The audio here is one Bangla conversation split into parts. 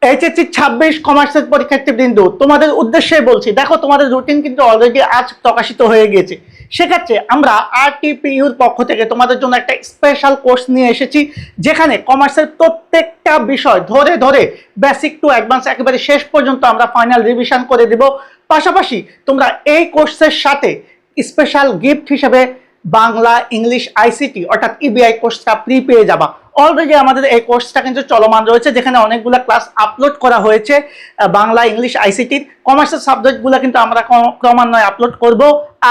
এইচএসসি 26 কমার্সের পরীক্ষার্থীবৃন্দ, তোমাদের উদ্দেশ্যে বলছি, দেখো তোমাদের রুটিন কিন্তু অলরেডি আজ প্রকাশিত হয়ে গিয়েছে। সেক্ষেত্রে আমরা আরটিপিইউর পক্ষ থেকে তোমাদের জন্য একটা স্পেশাল কোর্স নিয়ে এসেছি, যেখানে কমার্সের প্রত্যেকটা বিষয় ধরে ধরে বেসিক টু অ্যাডভান্স একেবারে শেষ পর্যন্ত আমরা ফাইনাল রিভিশন করে দেব। পাশাপাশি তোমরা এই কোর্সের সাথে স্পেশাল গিফট হিসেবে বাংলা, ইংলিশ, আইসিটি অর্থাৎ ইবিআই কোর্সটা ফ্রি পেয়ে যাবা। অলরেডি আমাদের এই কোর্সটা কিন্তু চলমান রয়েছে, যেখানে অনেকগুলো ক্লাস আপলোড করা হয়েছে। বাংলা, ইংলিশ, আইসিটির কমার্সের সাবজেক্টগুলো কিন্তু আমরা ক্রমান্বয়ে আপলোড করব।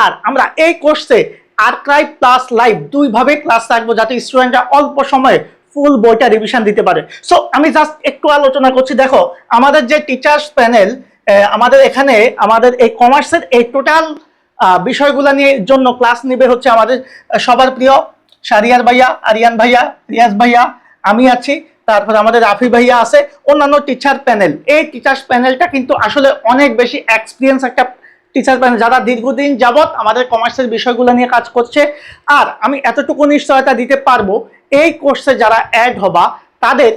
আর আমরা এই কোর্সে আর্কাইভ প্লাস লাইভ দুইভাবে ক্লাস রাখবো, যাতে স্টুডেন্টরা অল্প সময়ে ফুল বইটা রিভিশন দিতে পারে। সো আমি জাস্ট একটু আলোচনা করছি। দেখো আমাদের যে টিচার্স প্যানেল, আমাদের এখানে আমাদের এই কমার্সের এই টোটাল বিষয়গুলো নিয়ে জন্য ক্লাস নেবে হচ্ছে আমাদের সবার প্রিয় শারিয়ার ভাইয়া, আরিয়ান ভাইয়া, রিয়াজ ভাইয়া, আমি আছি, তারপর আমাদের রাফি ভাইয়া আছে, অন্যান্য টিচার প্যানেল। এই টিচার্স প্যানেলটা কিন্তু আসলে অনেক বেশি এক্সপিরিয়েন্স একটা টিচার প্যানেল, যারা দীর্ঘদিন যাবৎ আমাদের কমার্সের বিষয়গুলো নিয়ে কাজ করছে। আর আমি এতটুকু নিশ্চয়তা দিতে পারবো, এই কোর্সে যারা অ্যাড হবা তাদের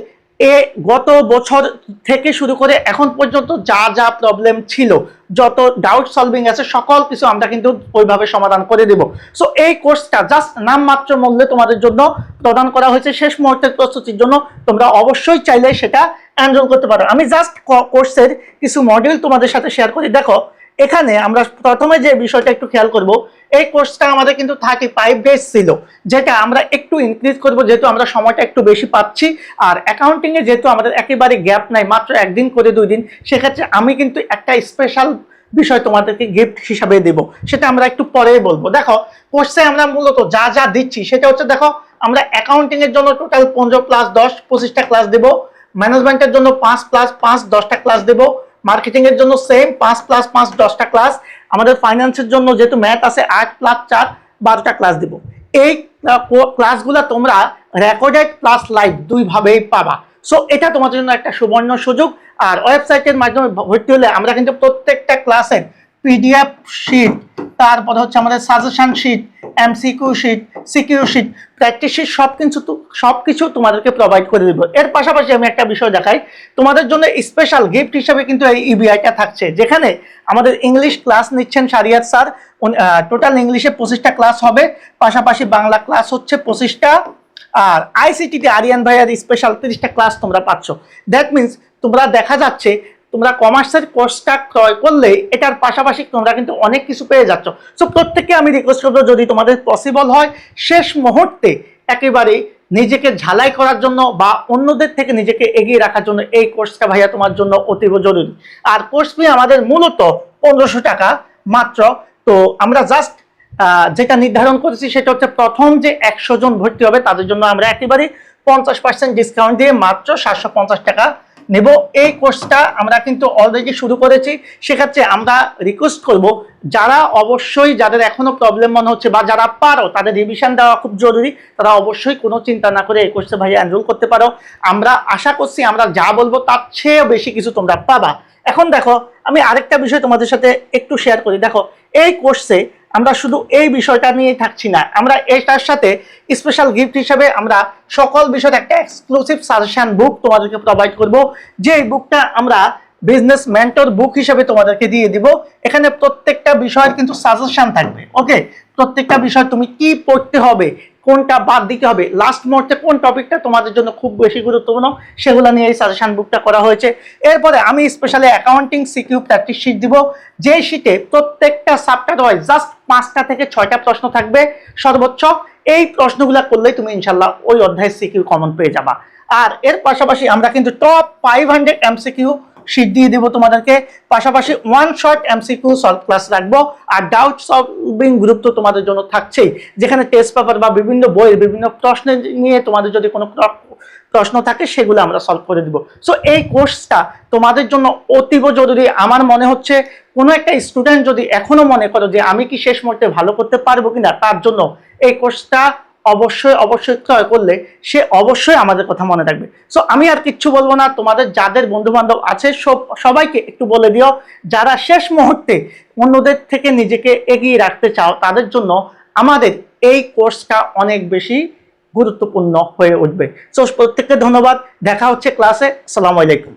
গত বছর থেকে শুরু করে এখন পর্যন্ত যা যা প্রবলেম ছিল, যত ডাউট সলভিং আছে, সকল কিছু আমরা কিন্তু ওইভাবে সমাধান করে দেব। সো এই কোর্সটা জাস্ট নামমাত্র মূল্যে তোমাদের জন্য প্রদান করা হয়েছে শেষ মুহূর্তের প্রস্তুতির জন্য। তোমরা অবশ্যই চাইলে সেটা এনরোল করতে পারো। আমি জাস্ট কোর্সের কিছু মডিউল তোমাদের সাথে শেয়ার করি। দেখো এখানে আমরা প্রথমে যে বিষয়টা একটু খেয়াল করব, এই কোর্সটা আমাদের কিন্তু 35 ডেজ ছিল, যেটা আমরা একটু ইনক্রিজ করব যেহেতু আমরা সময়টা একটু বেশি পাচ্ছি। আর অ্যাকাউন্টিং এ যেহেতু আমাদের একেবারে গ্যাপ নাই, মাত্র একদিন করে 2 দিন, সেক্ষেত্রে আমি কিন্তু একটা স্পেশাল বিষয় তোমাদেরকে গিফট হিসাবে দেব, সেটা আমরা একটু পরেই বলবো। দেখো কোর্সে আমরা মূলত যা যা দিচ্ছি সেটা হচ্ছে, দেখো আমরা অ্যাকাউন্টিং এর জন্য টোটাল 15 প্লাস 10 25টা ক্লাস দেব, ম্যানেজমেন্টের জন্য 5 প্লাস 5 10টা ক্লাস দেব, মার্কেটিং এর জন্য সেম 5 প্লাস 5 10টা ক্লাস, আমাদের ফাইন্যান্সের জন্য যেহেতু ম্যাথ আছে 8 প্লাস 4 12টা ক্লাস দিব। এই ক্লাসগুলো তোমরা রেকর্ডেড প্লাস লাইভ দুইভাবেই পাবা। সো এটা তোমাদের জন্য একটা সুবর্ণ সুযোগ। আর ওয়েবসাইটের মাধ্যমে ভর্তি হলে আমরা কিন্তু প্রত্যেকটা ক্লাসের পিডিএফ শিট, তারপর হচ্ছে আমাদের suggestion sheet, MCQ sheet, CQ sheet, practice sheet, সবকিছু তোমাদেরকে প্রোভাইড করে দেব। এর পাশাপাশি আমি একটা বিষয় দেখাই, তোমাদের জন্য স্পেশাল গিফট হিসেবে কিন্তু এই ইবিআইটা থাকছে, যেখানে আমাদের ইংলিশ ক্লাস নিচ্ছেন শারিয়াত স্যার। টোটাল ইংলিশে 25টা ক্লাস হবে, পাশাপাশি বাংলা ক্লাস হচ্ছে 25টা, আর আইসিটিতে আরিয়ান ভাইয়ার স্পেশাল 30টা ক্লাস তোমরা পাচ্ছ। দ্যাট মিনস তোমরা দেখা যাচ্ছে তোমরা কমার্সের কোর্সটা ক্রয় করলে এটার পাশাপাশি তোমরা কিন্তু অনেক কিছু পেয়ে যাচ্ছ। সো প্রত্যেককে আমি রিকোয়েস্ট করবো, যদি তোমাদের পসিবল হয় শেষ মুহূর্তে একেবারে নিজেকে ঝালাই করার জন্য বা অন্যদের থেকে নিজেকে এগিয়ে রাখার জন্য এই কোর্সটা ভাইয়া তোমার জন্য অতীব জরুরি। আর কোর্স ফি আমাদের মূলত 1500 টাকা মাত্র। তো আমরা জাস্ট যেটা নির্ধারণ করেছি সেটা হচ্ছে, প্রথম যে 100 জন ভর্তি হবে তাদের জন্য আমরা একেবারে 50% ডিসকাউন্ট দিয়ে মাত্র 750 টাকা নেব। এই কোর্সটা আমরা কিন্তু অলরেডি শুরু করেছি। সেক্ষেত্রে আমরা রিকোয়েস্ট করব, যারা অবশ্যই যাদের এখনো প্রবলেম মনে হচ্ছে বা যারা পারো, তাদের রিভিশন দেওয়া খুব জরুরি, তারা অবশ্যই কোনো চিন্তা না করে এই কোর্সে ভাই এনরোল করতে পারো। আমরা আশা করছি আমরা যা বলবো তার চেয়েও বেশি কিছু তোমরা পাবা। এখন দেখো আমি আরেকটা বিষয় তোমাদের সাথে একটু শেয়ার করি। দেখো এই কোর্সে আমরা শুধু এই বিষয়টা নিয়ে থাকছি না, আমরা এটার সাথে স্পেশাল গিফট হিসেবে আমরা সকল বিষয়ের একটা এক্সক্লুসিভ সাজেশন বুক তোমাদেরকে প্রোভাইড করব, যে বুকটা আমরা বিজনেস মেন্টর বুক হিসেবে তোমাদেরকে দিয়ে দিব। এখানে প্রত্যেকটা বিষয়ের কিন্তু সাজেশন থাকবে। ওকে, প্রত্যেকটা বিষয় তুমি কি পড়তে হবে, কোনটা বাদ দিতে হবে, লাস্ট মুহূর্তে কোন টপিকটা তোমাদের জন্য খুব বেশি গুরুত্বপূর্ণ, সেগুলো নিয়ে এই সাজেশন বুকটা করা হয়েছে। এরপরে আমি specially accounting CQ practice sheet দিব, যে শিটে প্রত্যেকটা চ্যাপ্টার ওয়াইজ জাস্ট 5টা থেকে 6টা প্রশ্ন থাকবে সর্বোচ্চ। এই প্রশ্নগুলো করলেই তুমি ইনশাল্লাহ ওই অধ্যায়ের সিকিউ কমন পেয়ে যাবা। আর এর পাশাপাশি আমরা কিন্তু টপ 500 এমসিকিউ শিট দিয়ে দেবো তোমাদেরকে, পাশাপাশি 1 শর্ট এমসিকিউ সলভ ক্লাস রাখবো। আর ডাউট সলভিং গ্রুপ তো তোমাদের জন্য থাকছেই, যেখানে টেস্ট পেপার বা বিভিন্ন বইয়ের বিভিন্ন প্রশ্ন নিয়ে তোমাদের যদি কোনো প্রশ্ন থাকে সেগুলো আমরা সলভ করে দিব। সো এই কোর্সটা তোমাদের জন্য অতীব জরুরি। আমার মনে হচ্ছে কোনো একটা স্টুডেন্ট যদি এখনো মনে করো যে আমি কি শেষ মুহূর্তে ভালো করতে পারবো কিনা, তার জন্য এই কোর্সটা অবশ্যই ক্রয় করলে সে অবশ্যই আমাদের কথা মনে রাখবে। সো আমি আর কিচ্ছু বলবো না, তোমাদের যাদের বন্ধু বান্ধব আছে সবাইকে একটু বলে দিও, যারা শেষ মুহূর্তে অন্যদের থেকে নিজেকে এগিয়ে রাখতে চাও তাদের জন্য আমাদের এই কোর্সটা অনেক বেশি গুরুত্বপূর্ণ হয়ে উঠবে। সো প্রত্যেককে ধন্যবাদ, দেখা হচ্ছে ক্লাসে। আসসালামু আলাইকুম।